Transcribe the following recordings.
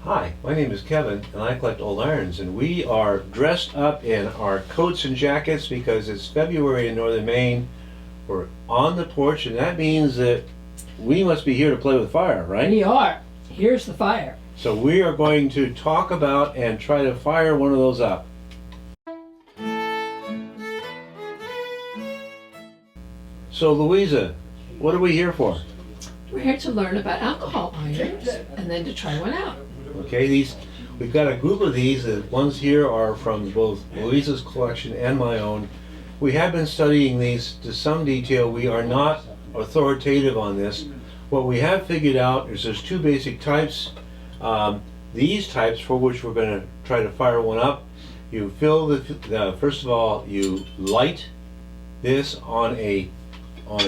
Hi, my name is Kevin, and I collect old irons, and we are dressed up in our coats and jackets because it's February in northern Maine. We're on the porch, and that means that we must be here to play with fire, right? We are. Here's the fire. So we are going to talk about and try to fire one of those up. So Louisa, what are we here for? We're here to learn about alcohol irons and then to try one out. Okay, we've got a group of these. The ones here are from both Louisa's collection and my own. We have been studying these to some detail. We are not authoritative on this. What we have figured out is there's two basic types. These types, for which we're going to try to fire one up, you fill first of all, you light this on a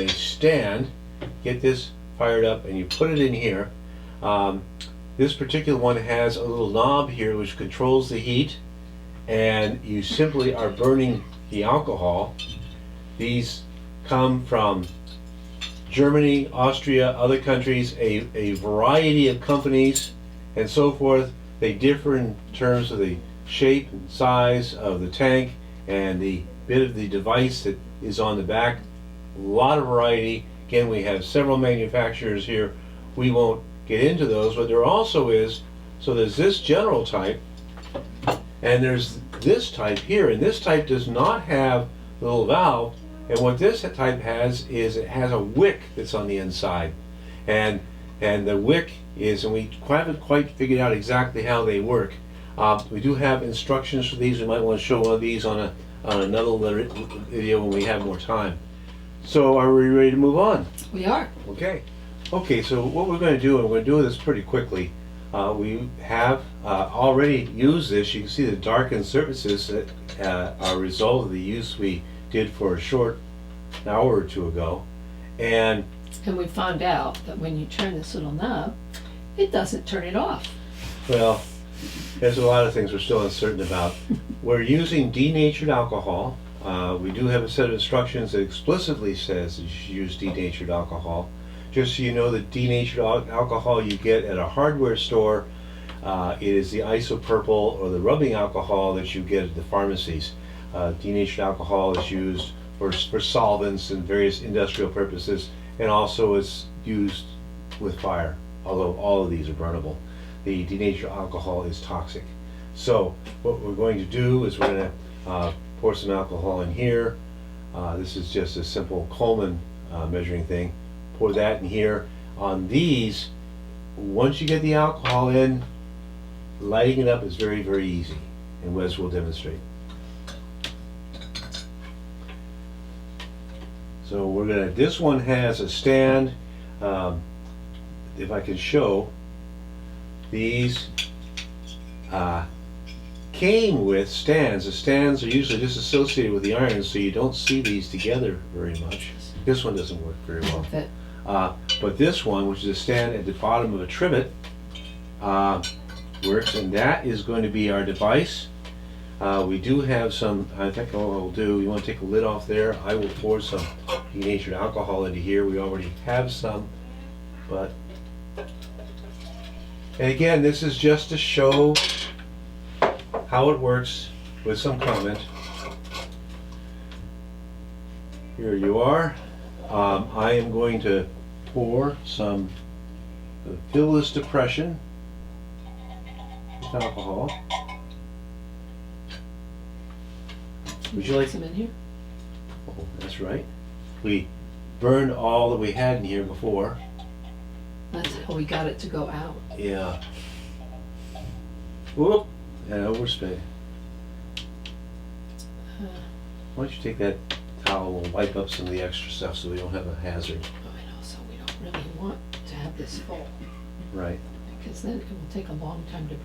stand, get this fired up, and you put it in here. This particular one has a little knob here which controls the heat, and you simply are burning the alcohol. These come from Germany, Austria, other countries, a variety of companies and so forth. They differ in terms of the shape and size of the tank and the bit of the device that is on the back. A lot of variety. Again, we have several manufacturers here. We won't get into those, but there also is, so there's this general type, and there's this type here, and this type does not have the little valve, and what this type has is it has a wick that's on the inside, and the wick is, and we haven't quite figured out exactly how they work. We do have instructions for these. We might want to show one of these on another video when we have more time. So are we ready to move on? We are. Okay, so what we're going to do, and we're going to do this pretty quickly, we have already used this. You can see the darkened surfaces that are a result of the use we did for a short hour or two ago. And we found out that when you turn this little knob, it doesn't turn it off. well, there's a lot of things we're still uncertain about. We're using denatured alcohol. We do have a set of instructions that explicitly says that you should use denatured alcohol. Just so you know, the denatured alcohol you get at a hardware store, it is the isopurple or the rubbing alcohol that you get at the pharmacies. Denatured alcohol is used for solvents and various industrial purposes, and also is used with fire, although all of these are burnable. The denatured alcohol is toxic. So what we're going to do is we're going to pour some alcohol in here. This is just a simple Coleman measuring thing. Pour that in here. On these, once you get the alcohol in, lighting it up is very, very easy, and Wes will demonstrate. So we're gonna, this one has a stand. If I can show, these came with stands. The stands are usually just associated with the irons, so you don't see these together very much. This one doesn't work very well. But this one, which is a stand at the bottom of a trivet, works, and that is going to be our device. We do have some, I think what I'll do, you want to take the lid off there, I will pour some denatured alcohol into here. We already have some, but, and again, this is just to show how it works with some comment. Here you are. I am going to pour some, fill this depression with alcohol. Would you like some in here? Oh, that's right. We burned all that we had in here before. That's how we got it to go out. Yeah. Whoop, and overspray. Why don't you take that towel and wipe up some of the extra stuff so we don't have a hazard. Oh, I know, so we don't really want to have this full. Right. Because then it will take a long time to burn.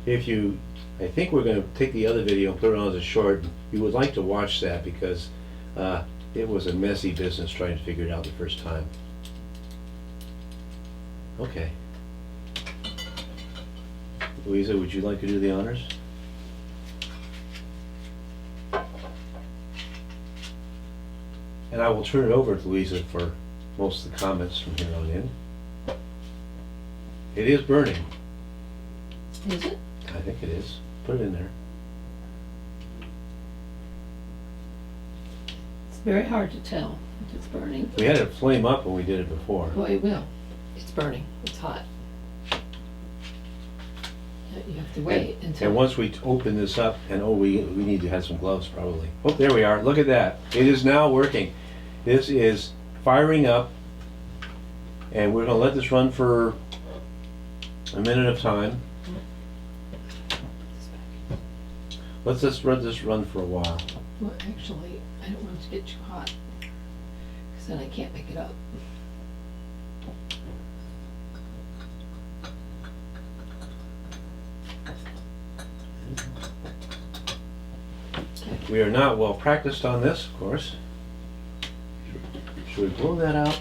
If you, I think we're going to take the other video and put it on as a short. You would like to watch that because it was a messy business trying to figure it out the first time. Okay. Louisa, would you like to do the honors? And I will turn it over to Louisa for most of the comments from here on in. It is burning. Is it? I think it is. Put it in there. It's very hard to tell if it's burning. We had it flame up when we did it before. Well, it will. It's burning. It's hot. You have to wait until. And once we open this up, and we need to have some gloves probably. Oh, there we are. Look at that. It is now working. This is firing up, and we're going to let this run for a minute of time. Let's just let this run for a while. Well, actually, I don't want it to get too hot, because then I can't make it up. We are not well practiced on this, of course. Should we blow that out?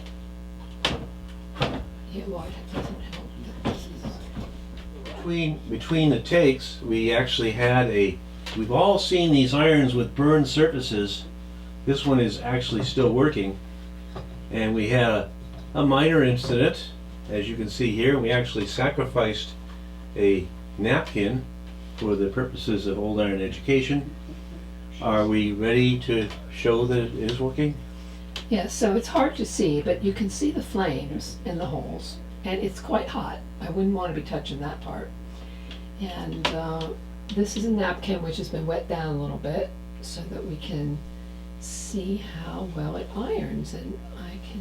Yeah, well, it doesn't help. This is- Between the takes, we actually had we've all seen these irons with burned surfaces. This one is actually still working. And we had a minor incident, as you can see here. We actually sacrificed a napkin for the purposes of old iron education. Are we ready to show that it is working? Yeah, so it's hard to see, but you can see the flames in the holes, and it's quite hot. I wouldn't want to be touching that part. And this is a napkin which has been wet down a little bit so that we can see how well it irons, and I can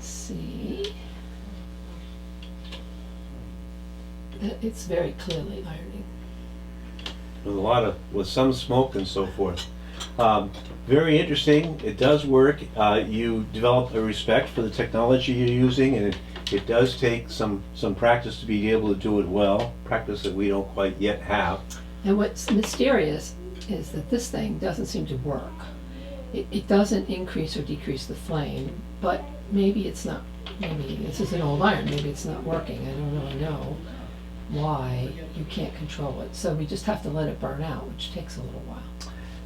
see that it's very clearly ironing. With some smoke and so forth. Very interesting. It does work. You develop a respect for the technology you're using, and it does take some practice to be able to do it well. Practice that we don't quite yet have. And what's mysterious is that this thing doesn't seem to work. It doesn't increase or decrease the flame, but maybe it's not. Maybe this is an old iron. Maybe it's not working. I don't really know why you can't control it. So we just have to let it burn out, which takes a little while.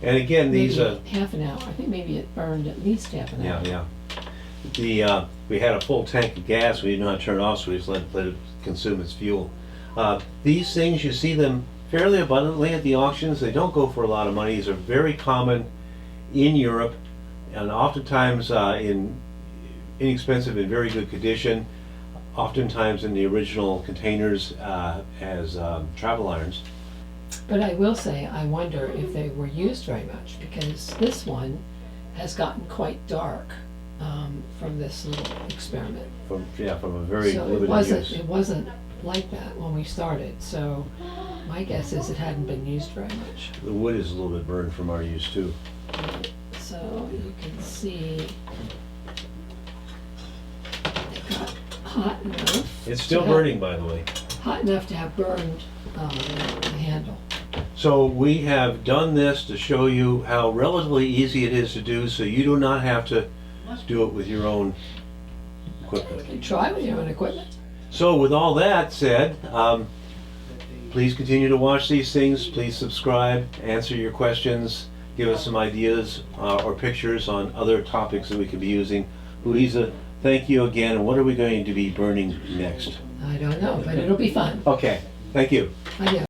And again, these Maybe half an hour. I think maybe it burned at least half an hour. yeah. We had a full tank of gas. We didn't know how to turn it off, so we just let it consume its fuel. These things, you see them fairly abundantly at the auctions. They don't go for a lot of money. These are very common in Europe, and oftentimes inexpensive and very good condition. Oftentimes in the original containers as travel irons. But I will say, I wonder if they were used very much, because this one has gotten quite dark from this little experiment. From a very So limited use. it wasn't like that when we started. So my guess is it hadn't been used very much. The wood is a little bit burned from our use too. So you can see it got hot enough. It's still to have- burning, by the way. Hot enough to have burned the handle. So we have done this to show you how relatively easy it is to do, so you do not have to do it with your own equipment. You try with your own equipment. So with all that said, please continue to watch these things. Please subscribe, answer your questions, give us some ideas or pictures on other topics that we could be using. Louisa, thank you again. And what are we going to be burning next? I don't know, but it'll be fun. Okay, thank you. I do.